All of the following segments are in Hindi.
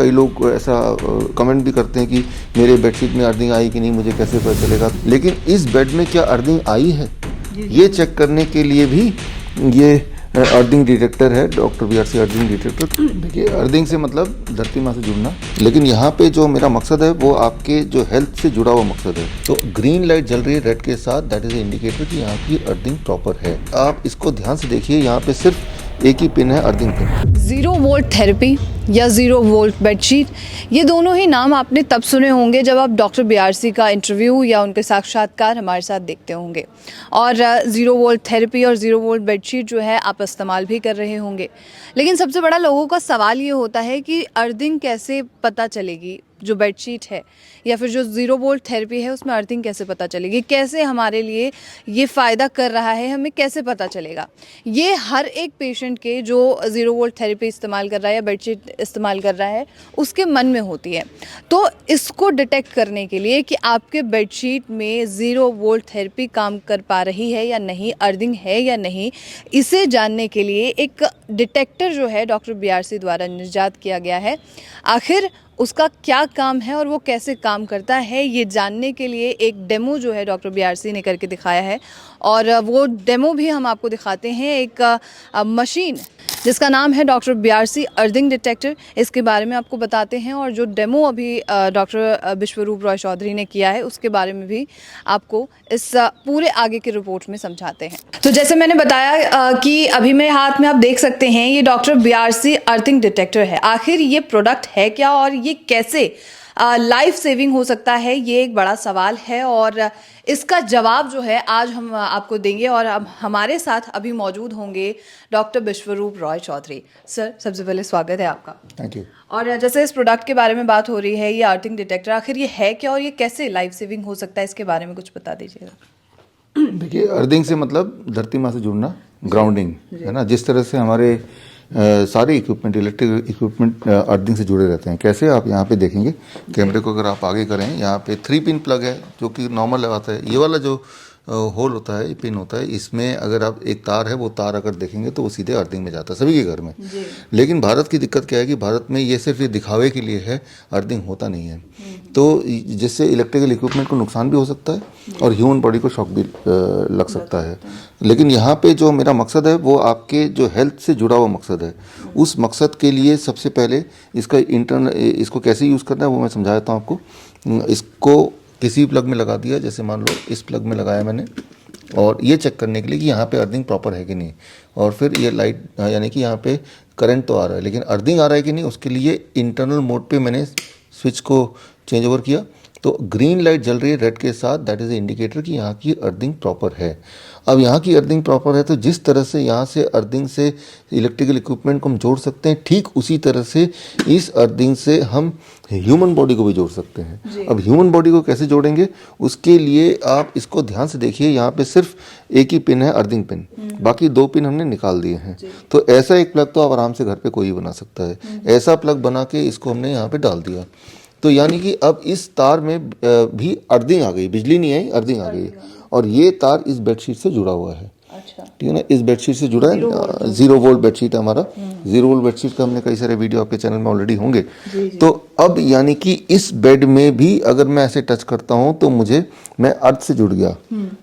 कई लोग ऐसा कमेंट भी करते हैं कि मेरे बेडशीट में अर्थिंग आई कि नहीं, मुझे कैसे पता चलेगा। लेकिन इस बेड में क्या अर्थिंग आई है, ये चेक करने के लिए भी ये अर्थिंग डिटेक्टर है, डॉक्टर BRC अर्थिंग डिटेक्टर। देखिए, अर्थिंग से मतलब धरती माँ से जुड़ना, लेकिन यहाँ पे जो मेरा मकसद है वो आपके जो हेल्थ से जुड़ा हुआ मकसद है। तो ग्रीन लाइट जल रही है रेड के साथ, दैट इज इंडिकेटर कि यहाँ की अर्थिंग प्रॉपर है। आप इसको ध्यान से देखिए, यहाँ पे सिर्फ एक ही पिन है, अर्थिंग पिन। 0 वोल्ट थेरेपी या 0 वोल्ट बेडशीट, ये दोनों ही नाम आपने तब सुने होंगे जब आप डॉक्टर BRC का इंटरव्यू या उनके साक्षात्कार हमारे साथ देखते होंगे। और 0 वोल्ट थेरेपी और 0 वोल्ट बेडशीट जो है आप इस्तेमाल भी कर रहे होंगे। लेकिन सबसे बड़ा लोगों का सवाल ये होता है कि अर्थिंग कैसे पता चलेगी, जो बेडशीट है या फिर जो 0 वोल्ट थेरेपी है उसमें अर्थिंग कैसे पता चलेगी, कैसे हमारे लिए ये फ़ायदा कर रहा है, हमें कैसे पता चलेगा। ये हर एक पेशेंट के जो 0 वोल्ट थेरेपी इस्तेमाल कर रहा है या बेडशीट इस्तेमाल कर रहा है उसके मन में होती है। तो इसको डिटेक्ट करने के लिए कि आपके बेडशीट में 0 वोल्ट थेरेपी काम कर पा रही है या नहीं, अर्थिंग है या नहीं, इसे जानने के लिए एक डिटेक्टर जो है डॉक्टर BRC द्वारा निजात किया गया है। आखिर उसका क्या काम है और वो कैसे काम करता है, ये जानने के लिए एक डेमो जो है डॉक्टर BRC ने करके दिखाया है। और वो डेमो भी हम आपको दिखाते हैं, एक मशीन जिसका नाम है डॉक्टर BRC अर्थिंग डिटेक्टर, इसके बारे में आपको बताते हैं। और जो डेमो अभी डॉक्टर विश्वरूप रॉय चौधरी ने किया है उसके बारे में भी आपको इस पूरे आगे की रिपोर्ट में समझाते हैं। तो जैसे मैंने बताया कि अभी मेरे हाथ में आप देख सकते हैं ये डॉक्टर BRC अर्थिंग डिटेक्टर है। आखिर ये प्रोडक्ट है क्या और ये कैसे लाइफ सेविंग हो सकता है, ये एक बड़ा सवाल है और इसका जवाब जो है आज हम आपको देंगे। और अब हमारे साथ अभी मौजूद होंगे डॉक्टर विश्वरूप रॉय चौधरी। सर, सबसे पहले स्वागत है आपका। Thank you. और जैसे इस प्रोडक्ट के बारे में बात हो रही है, ये अर्थिंग डिटेक्टर आखिर ये है क्या और ये कैसे लाइफ सेविंग हो सकता है, इसके बारे में कुछ बता दीजिएगा। देखिए, अर्थिंग से मतलब धरती माँ से जुड़ना, ग्राउंडिंग है ना। जिस तरह से हमारे सारे इक्विपमेंट, इलेक्ट्रिक इक्विपमेंट अर्थिंग से जुड़े रहते हैं। कैसे, आप यहाँ पे देखेंगे, कैमरे को अगर आप आगे करें, यहाँ पे 3 पिन प्लग है जो कि नॉर्मल लगाता है। ये वाला जो होल होता है, पिन होता है, इसमें अगर आप एक तार है, वो तार अगर देखेंगे तो वो सीधे अर्थिंग में जाता है सभी के घर में। लेकिन भारत की दिक्कत क्या है कि भारत में ये सिर्फ ये दिखावे के लिए है, अर्थिंग होता नहीं है। तो जिससे इलेक्ट्रिकल इक्विपमेंट को नुकसान भी हो सकता है और ह्यूमन बॉडी को शॉक भी लग सकता है। लेकिन यहाँ पे जो मेरा मकसद है वो आपके जो हेल्थ से जुड़ा हुआ मकसद है। उस मकसद के लिए सबसे पहले इसको कैसे यूज़ करना है वो मैं समझा देता हूँ आपको। इसको किसी प्लग में लगा दिया, जैसे मान लो इस प्लग में लगाया मैंने, और ये चेक करने के लिए कि यहाँ पे अर्थिंग प्रॉपर है कि नहीं। और फिर ये लाइट, यानी कि यहाँ पे करंट तो आ रहा है लेकिन अर्थिंग आ रहा है कि नहीं, उसके लिए इंटरनल मोड पे मैंने स्विच को चेंज ओवर किया। तो ग्रीन लाइट जल रही है रेड के साथ, दैट इज़ इंडिकेटर कि यहाँ की अर्थिंग प्रॉपर है। अब यहाँ की अर्थिंग प्रॉपर है तो जिस तरह से यहाँ से अर्थिंग से इलेक्ट्रिकल इक्विपमेंट को हम जोड़ सकते हैं, ठीक उसी तरह से इस अर्थिंग से हम ह्यूमन बॉडी को भी जोड़ सकते हैं। अब ह्यूमन बॉडी को कैसे जोड़ेंगे, उसके लिए आप इसको ध्यान से देखिए, यहाँ पे सिर्फ एक ही पिन है, अर्थिंग पिन, बाकी 2 पिन हमने निकाल दिए हैं। तो ऐसा एक प्लग तो आप आराम से घर पे कोई भी बना सकता है। ऐसा प्लग बना के इसको हमने यहाँ पे डाल दिया। तो यानी कि अब इस तार में भी अर्थिंग आ गई, बिजली नहीं आई, अर्थिंग आ गई। और ये तार इस बेडशीट से जुड़ा हुआ है। अच्छा। ठीक है ना, इस बेडशीट से जुड़ा है। 0 वोल्ट बेडशीट है हमारा। 0 वोल्ट बेडशीट का हमने कई सारे वीडियो आपके चैनल में ऑलरेडी होंगे। तो अब यानी कि इस बेड में भी अगर मैं ऐसे टच करता हूँ तो मैं अर्थ से जुड़ गया,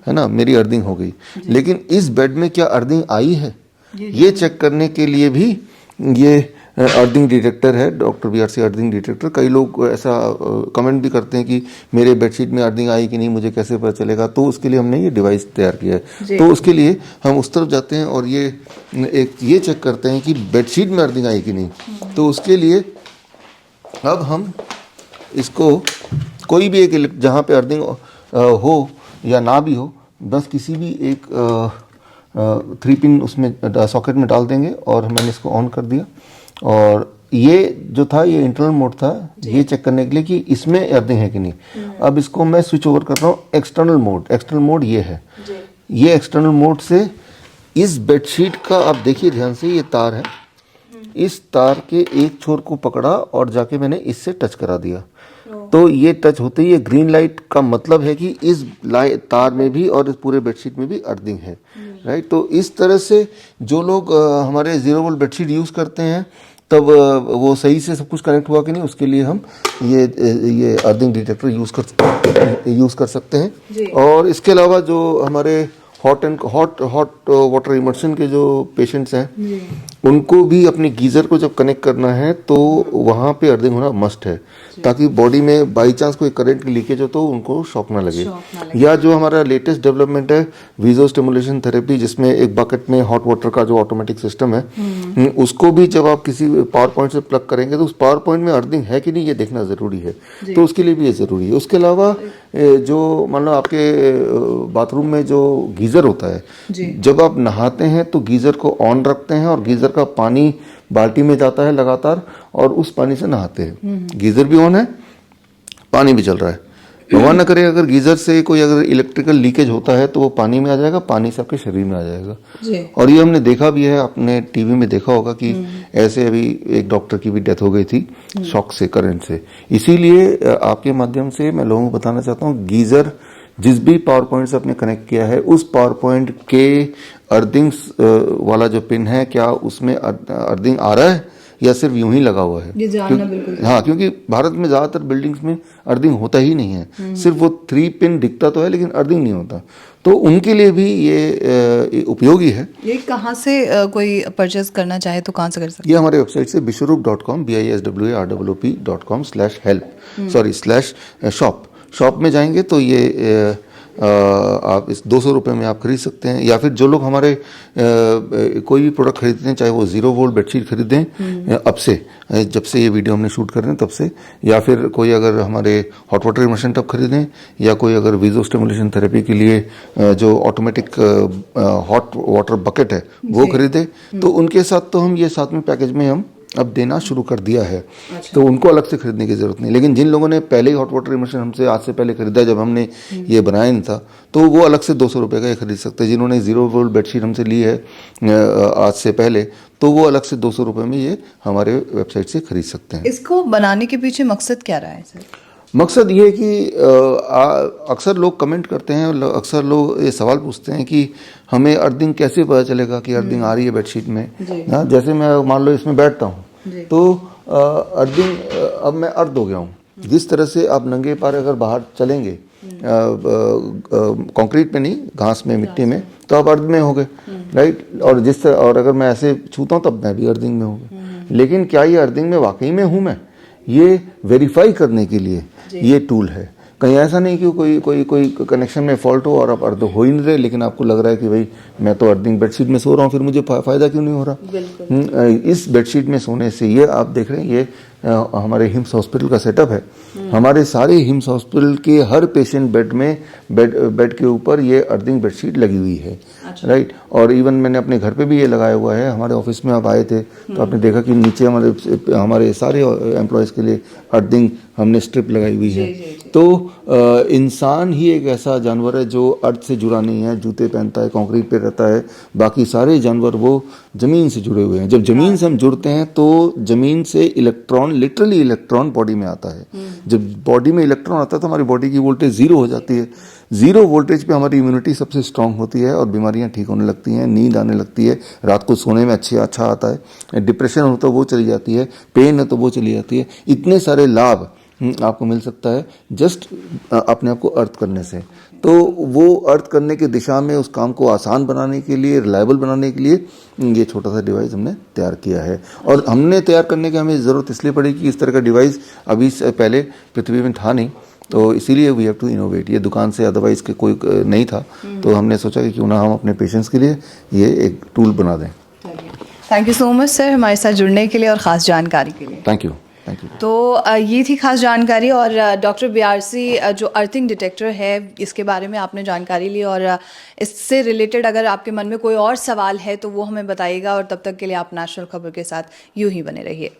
है ना, मेरी अर्थिंग हो गई। लेकिन इस बेड में क्या अर्थिंग आई है, ये चेक करने के लिए भी ये अर्थिंग डिटेक्टर है, डॉक्टर BRC अर्थिंग डिटेक्टर। कई लोग ऐसा कमेंट भी करते हैं कि मेरे बेडशीट में अर्थिंग आई कि नहीं, मुझे कैसे पता चलेगा। तो उसके लिए हमने ये डिवाइस तैयार किया है। तो उसके लिए हम उस तरफ जाते हैं और ये चेक करते हैं कि बेडशीट में अर्थिंग आई कि नहीं। तो उसके लिए अब हम इसको कोई भी एक जहाँ पे अर्थिंग हो या ना भी हो, बस किसी भी एक 3 पिन उसमें सॉकेट में डाल देंगे। और मैंने इसको ऑन कर दिया और ये जो था ये इंटरनल मोड था, ये चेक करने के लिए कि इसमें अर्थिंग है कि नहीं। अब इसको मैं स्विच ओवर कर रहा हूँ एक्सटर्नल मोड। एक्सटर्नल मोड ये है, ये एक्सटर्नल मोड से इस बेडशीट का आप देखिए ध्यान से, ये तार है, इस तार के एक छोर को पकड़ा और जाके मैंने इससे टच करा दिया। तो ये टच होते ही ये ग्रीन लाइट का मतलब है कि इस तार में भी और इस पूरे बेडशीट में भी अर्थिंग है, राइट। तो इस तरह से जो लोग हमारे 0 वोल्ट बेडशीट यूज़ करते हैं तब वो सही से सब कुछ कनेक्ट हुआ कि नहीं, उसके लिए हम ये अर्थिंग डिटेक्टर यूज़ कर सकते हैं। और इसके अलावा जो हमारे हॉट वाटर इमर्शन के जो पेशेंट्स हैं उनको भी अपने गीज़र को जब कनेक्ट करना है तो वहाँ पे अर्थिंग होना मस्ट है, ताकि बॉडी में बाई चांस कोई करंट की लीकेज हो तो उनको शॉक ना लगे। या जो हमारा लेटेस्ट डेवलपमेंट है वीजो स्टिमुलेशन थेरेपी, जिसमें एक बकेट में हॉट वाटर का जो ऑटोमेटिक सिस्टम है उसको भी जब आप किसी पावर पॉइंट से प्लग करेंगे तो उस पावर पॉइंट में अर्थिंग है कि नहीं ये देखना ज़रूरी है, तो उसके लिए भी ये ज़रूरी है। उसके अलावा जो मान लो आपके बाथरूम में जो गीज़र होता है, जब आप नहाते हैं तो गीज़र को ऑन रखते हैं और गीज़र का पानी बाल्टी में जाता है लगातार और उस पानी से नहाते हैं। गीज़र भी ऑन है, पानी भी चल रहा है। भगवान न करे अगर गीज़र से कोई अगर इलेक्ट्रिकल लीकेज होता है तो वो पानी में आ जाएगा, पानी से आपके शरीर में आ जाएगा। और ये हमने देखा भी है, आपने टीवी में देखा होगा कि ऐसे अभी एक डॉक्टर की भी डेथ हो गई थी शॉक से, करंट से। इसीलिए आपके माध्यम से मैं लोगों को बताना चाहता हूँ, गीज़र जिस भी पावर पॉइंट से आपने कनेक्ट किया है उस पावर पॉइंट के अर्थिंग वाला जो पिन है, क्या उसमें अर्थिंग आ रहा है या सिर्फ यूं ही लगा हुआ है, ये जानना बिल्कुल। हाँ, क्योंकि भारत में ज्यादातर बिल्डिंग्स में अर्थिंग होता ही नहीं है, सिर्फ वो 3 पिन दिखता तो है लेकिन अर्थिंग नहीं होता, तो उनके लिए भी ये उपयोगी है। ये कहाँ से कोई परचेज करना चाहे तो कहाँ से कर सकते हैं? ये हमारे वेबसाइट से biswarup.com biswarp.com/help/shop में जाएंगे तो ये आप इस 200 रुपये में आप खरीद सकते हैं। या फिर जो लोग हमारे कोई भी प्रोडक्ट खरीदते हैं, चाहे वो 0 वोल्ट बेडशीट खरीदें अब से, जब से ये वीडियो हमने शूट कर रहे हैं तब से, या फिर कोई अगर हमारे हॉट वाटर इमर्शन टब खरीदें, या कोई अगर वीजो स्टिमुलेशन थेरेपी के लिए जो ऑटोमेटिक हॉट वाटर बकेट है वो खरीदे, तो उनके साथ तो हम ये साथ में पैकेज में हम अब देना शुरू कर दिया है। तो उनको अलग से खरीदने की जरूरत नहीं। लेकिन जिन लोगों ने पहले ही हॉट वाटर इमर्शन हमसे आज से पहले खरीदा, जब हमने ये बनाया नहीं था, तो वो अलग से 200 रुपये का ये खरीद सकते हैं। जिन्होंने 0 वोल्ट बेडशीट हमसे ली है आज से पहले, तो वो अलग से 200 रुपये में ये हमारे वेबसाइट से खरीद सकते हैं। इसको बनाने के पीछे मकसद क्या रहा है सर? मकसद ये है कि अक्सर लोग कमेंट करते हैं, अक्सर लोग ये सवाल पूछते हैं कि हमें अर्थिंग कैसे पता चलेगा कि अर्थिंग आ रही है बेडशीट में। हाँ, जैसे मैं मान लो इसमें बैठता हूँ तो अर्थिंग, अब मैं अर्थ हो गया हूँ। जिस तरह से आप नंगे पैर अगर बाहर चलेंगे कंक्रीट में नहीं, घास में, मिट्टी में, तो आप अर्थ में हो गए, राइट। और जिस तरह, और अगर मैं ऐसे छूता हूँ तब मैं भी अर्थिंग में हो गया। लेकिन क्या ये अर्थिंग में वाकई में हूँ मैं, ये वेरीफाई करने के लिए ये टूल है। कहीं ऐसा नहीं कि कोई कनेक्शन में फॉल्ट हो और आप अर्थ हो ही नहीं रहे, लेकिन आपको लग रहा है कि भाई मैं तो अर्थिंग बेडशीट में सो रहा हूँ, फिर मुझे फायदा क्यों नहीं हो रहा। इस बेडशीट में सोने से, ये आप देख रहे हैं, ये हमारे हिम्स हॉस्पिटल का सेटअप है। हमारे सारे हिम्स हॉस्पिटल के हर पेशेंट बेड में बेड के ऊपर ये अर्थिंग बेडशीट लगी हुई है, राइट। और इवन मैंने अपने घर पे भी ये लगाया हुआ है। हमारे ऑफिस में आप आए थे तो आपने देखा कि नीचे हमारे सारे एम्प्लॉयज़ के लिए अर्थिंग हमने स्ट्रिप लगाई हुई है। तो इंसान ही एक ऐसा जानवर है जो अर्थ से जुड़ा नहीं है, जूते पहनता है, कंक्रीट पे रहता है, बाकी सारे जानवर वो जमीन से जुड़े हुए हैं। जब जमीन से हम जुड़ते हैं तो जमीन से इलेक्ट्रॉन, लिटरली इलेक्ट्रॉन बॉडी में आता है। जब बॉडी में इलेक्ट्रॉन आता है तो हमारी बॉडी की वोल्टेज 0 हो जाती है। 0 वोल्टेज पे हमारी इम्यूनिटी सबसे स्ट्रांग होती है और बीमारियां ठीक होने लगती हैं, नींद आने लगती है, रात को सोने में अच्छा आता है, डिप्रेशन हो तो वो चली जाती है, पेन है तो वो चली जाती है। इतने सारे लाभ आपको मिल सकता है जस्ट अपने आप को अर्थ करने से। तो वो अर्थ करने की दिशा में उस काम को आसान बनाने के लिए, रिलायबल बनाने के लिए ये छोटा सा डिवाइस हमने तैयार किया है। और हमने तैयार करने की हमें ज़रूरत इसलिए पड़ी कि इस तरह का डिवाइस अभी से पहले पृथ्वी में था नहीं, तो इसीलिए वी हैव टू इनोवेट। ये दुकान से अदरवाइज के कोई नहीं था, तो हमने सोचा कि क्यों ना हम अपने पेशेंट्स के लिए ये एक टूल बना दें। Thank you so much sir हमारे साथ जुड़ने के लिए और ख़ास जानकारी के लिए। Thank you. तो ये थी खास जानकारी। और डॉक्टर बीआरसी जो अर्थिंग डिटेक्टर है इसके बारे में आपने जानकारी ली, और इससे रिलेटेड अगर आपके मन में कोई और सवाल है तो वो हमें बताइएगा। और तब तक के लिए आप नेशनल खबर के साथ यूं ही बने रहिए।